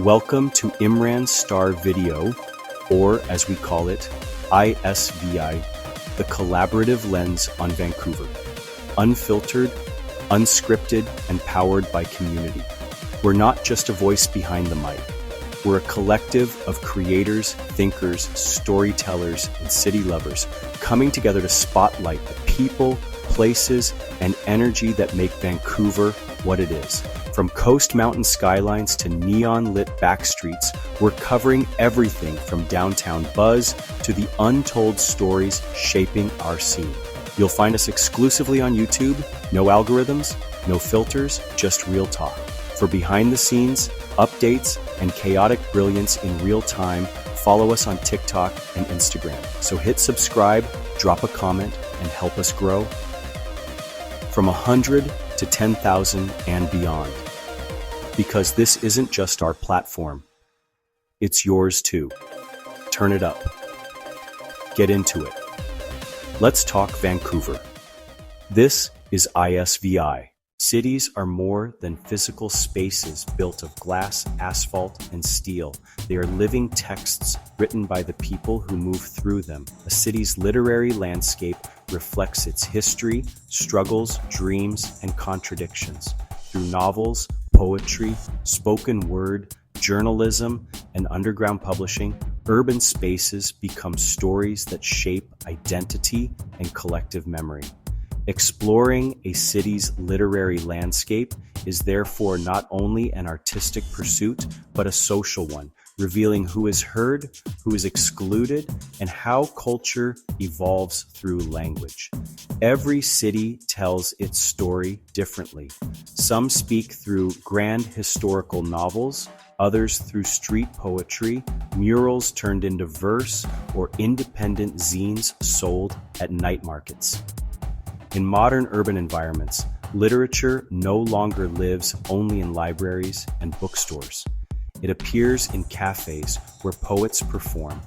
Welcome to IMRAN STAR video, or as we call it, ISVi, the collaborative lens on Vancouver. Unfiltered, unscripted, and powered by community. We're not just a voice behind the mic. We're a collective of creators, thinkers, storytellers, and city lovers coming together to spotlight the people, places, and energy that make Vancouver what it is. From coast mountain skylines to neon-lit backstreets, we're covering everything from downtown buzz to the untold stories shaping our scene. You'll find us exclusively on YouTube, no algorithms, no filters, just real talk. For behind the scenes, updates, and chaotic brilliance in real time, follow us on TikTok and Instagram. So hit subscribe, drop a comment, and help us grow from 100 to 10,000 and beyond. Because this isn't just our platform, it's yours too. Turn it up. Get into it. Let's talk Vancouver. This is ISVi. Cities are more than physical spaces built of glass, asphalt, and steel. They are living texts written by the people who move through them. A city's literary landscape reflects its history, struggles, dreams, and contradictions. Through novels, poetry, spoken word, journalism, and underground publishing, urban spaces become stories that shape identity and collective memory. Exploring a city's literary landscape is therefore not only an artistic pursuit, but a social one, revealing who is heard, who is excluded, and how culture evolves through language. Every city tells its story differently. Some speak through grand historical novels, others through street poetry, murals turned into verse, or independent zines sold at night markets. In modern urban environments, literature no longer lives only in libraries and bookstores. It appears in cafes where poets perform,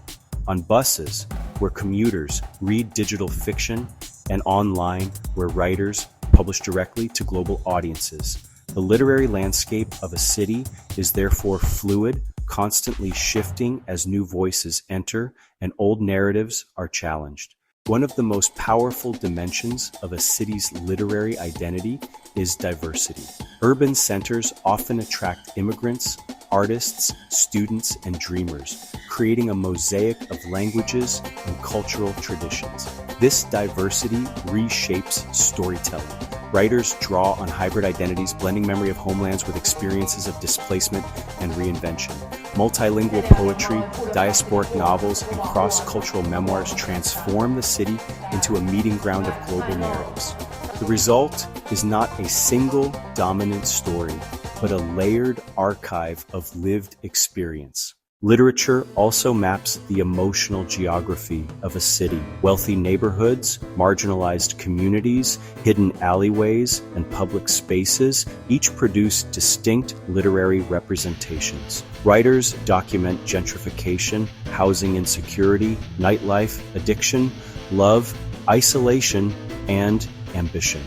on buses where commuters read digital fiction, and online where writers publish directly to global audiences. The literary landscape of a city is therefore fluid, constantly shifting as new voices enter and old narratives are challenged. One of the most powerful dimensions of a city's literary identity is diversity. Urban centers often attract immigrants, artists, students, and dreamers, creating a mosaic of languages and cultural traditions. This diversity reshapes storytelling. Writers draw on hybrid identities, blending memory of homelands with experiences of displacement and reinvention. Multilingual poetry, diasporic novels, and cross-cultural memoirs transform the city into a meeting ground of global narratives. The result is not a single dominant story, but a layered archive of lived experience. Literature also maps the emotional geography of a city. Wealthy neighborhoods, marginalized communities, hidden alleyways, and public spaces each produce distinct literary representations. Writers document gentrification, housing insecurity, nightlife, addiction, love, isolation, and ambition.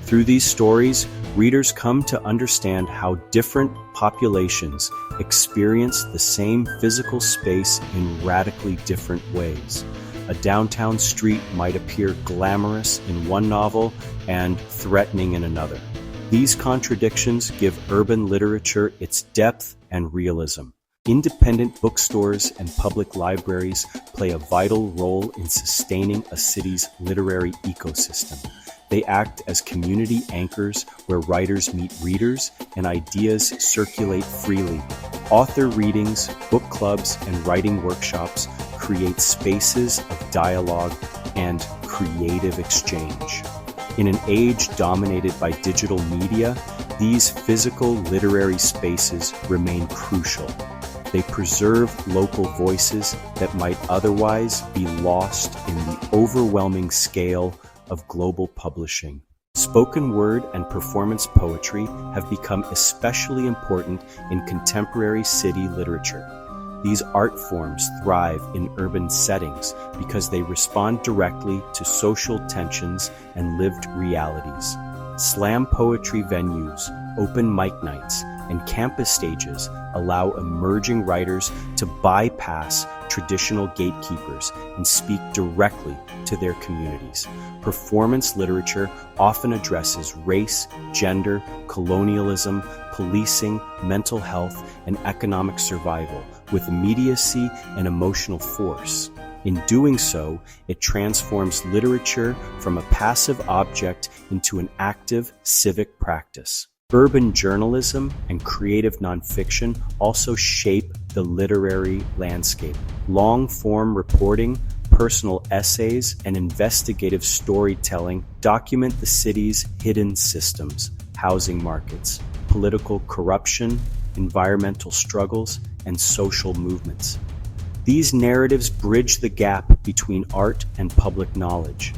Through these stories, readers come to understand how different populations experience the same physical space in radically different ways. A downtown street might appear glamorous in one novel and threatening in another. These contradictions give urban literature its depth and realism. Independent bookstores and public libraries play a vital role in sustaining a city's literary ecosystem. They act as community anchors where writers meet readers and ideas circulate freely. Author readings, book clubs, and writing workshops create spaces of dialogue and creative exchange. In an age dominated by digital media, these physical literary spaces remain crucial. They preserve local voices that might otherwise be lost in the overwhelming scale of global publishing. Spoken word and performance poetry have become especially important in contemporary city literature. These art forms thrive in urban settings because they respond directly to social tensions and lived realities. Slam poetry venues, open mic nights, and campus stages allow emerging writers to bypass traditional gatekeepers and speak directly to their communities. Performance literature often addresses race, gender, colonialism, policing, mental health, and economic survival with immediacy and emotional force. In doing so, it transforms literature from a passive object into an active civic practice. Urban journalism and creative nonfiction also shape the literary landscape. Long-form reporting, personal essays, and investigative storytelling document the city's hidden systems, housing markets, political corruption, environmental struggles, and social movements. These narratives bridge the gap between art and public knowledge.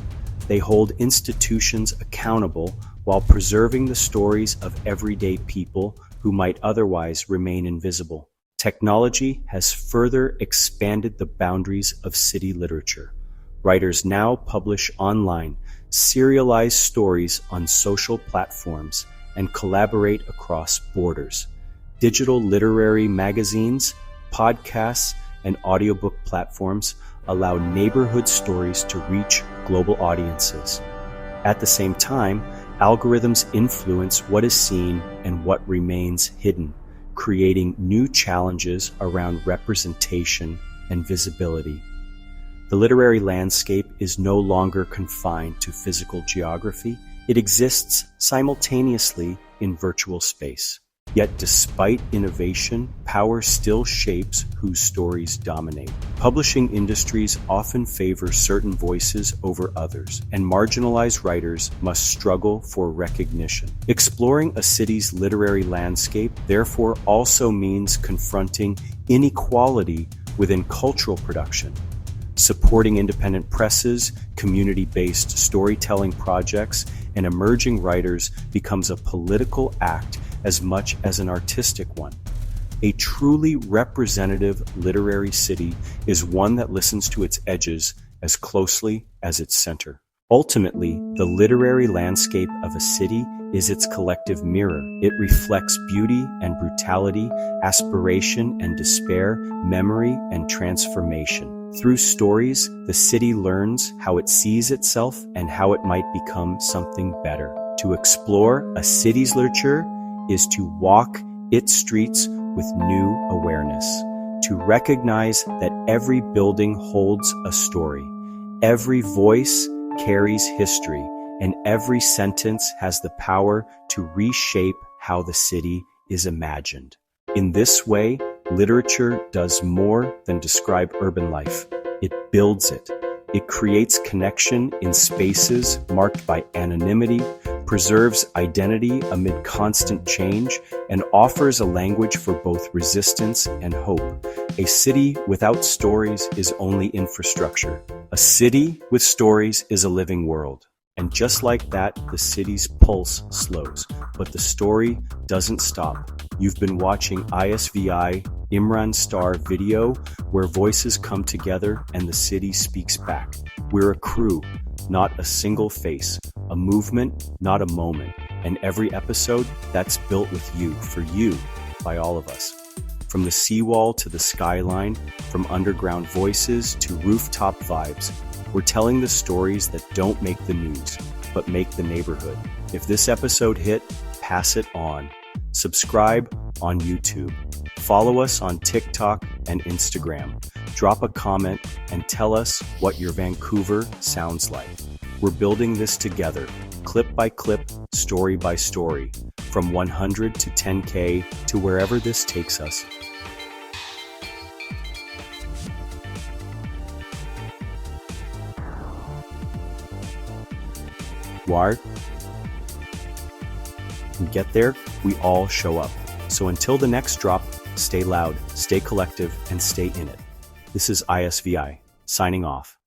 They hold institutions accountable while preserving the stories of everyday people who might otherwise remain invisible. Technology has further expanded the boundaries of city literature. Writers now publish online, serialize stories on social platforms, and collaborate across borders. Digital literary magazines, podcasts, and audiobook platforms allow neighborhood stories to reach global audiences. At the same time, algorithms influence what is seen and what remains hidden, creating new challenges around representation and visibility. The literary landscape is no longer confined to physical geography. It exists simultaneously in virtual space. Yet despite innovation, power still shapes whose stories dominate. Publishing industries often favor certain voices over others, and marginalized writers must struggle for recognition. Exploring a city's literary landscape, therefore, also means confronting inequality within cultural production. Supporting independent presses, community-based storytelling projects, and emerging writers becomes a political act as much as an artistic one. A truly representative literary city is one that listens to its edges as closely as its center. Ultimately, the literary landscape of a city is its collective mirror. It reflects beauty and brutality, aspiration and despair, memory and transformation. Through stories, the city learns how it sees itself and how it might become something better. To explore a city's literature is to walk its streets with new awareness, to recognize that every building holds a story, every voice carries history, and every sentence has the power to reshape how the city is imagined. In this way, literature does more than describe urban life. It builds it. It creates connection in spaces marked by anonymity, preserves identity amid constant change, and offers a language for both resistance and hope. A city without stories is only infrastructure. A city with stories is a living world. And just like that, the city's pulse slows, but the story doesn't stop. You've been watching ISVi IMRAN STAR video, where voices come together and the city speaks back. We're a crew, not a single face, a movement, not a moment. And every episode, that's built with you, for you, by all of us. From the seawall to the skyline, from underground voices to rooftop vibes, we're telling the stories that don't make the news, but make the neighborhood. If this episode hit, pass it on. Subscribe on YouTube. Follow us on TikTok and Instagram. Drop a comment and tell us what your Vancouver sounds like. We're building this together, clip by clip, story by story, from 100 to 10K to wherever this takes us. Why? We get there, we all show up. So until the next drop, stay loud, stay collective, and stay in it. This is ISVi, signing off.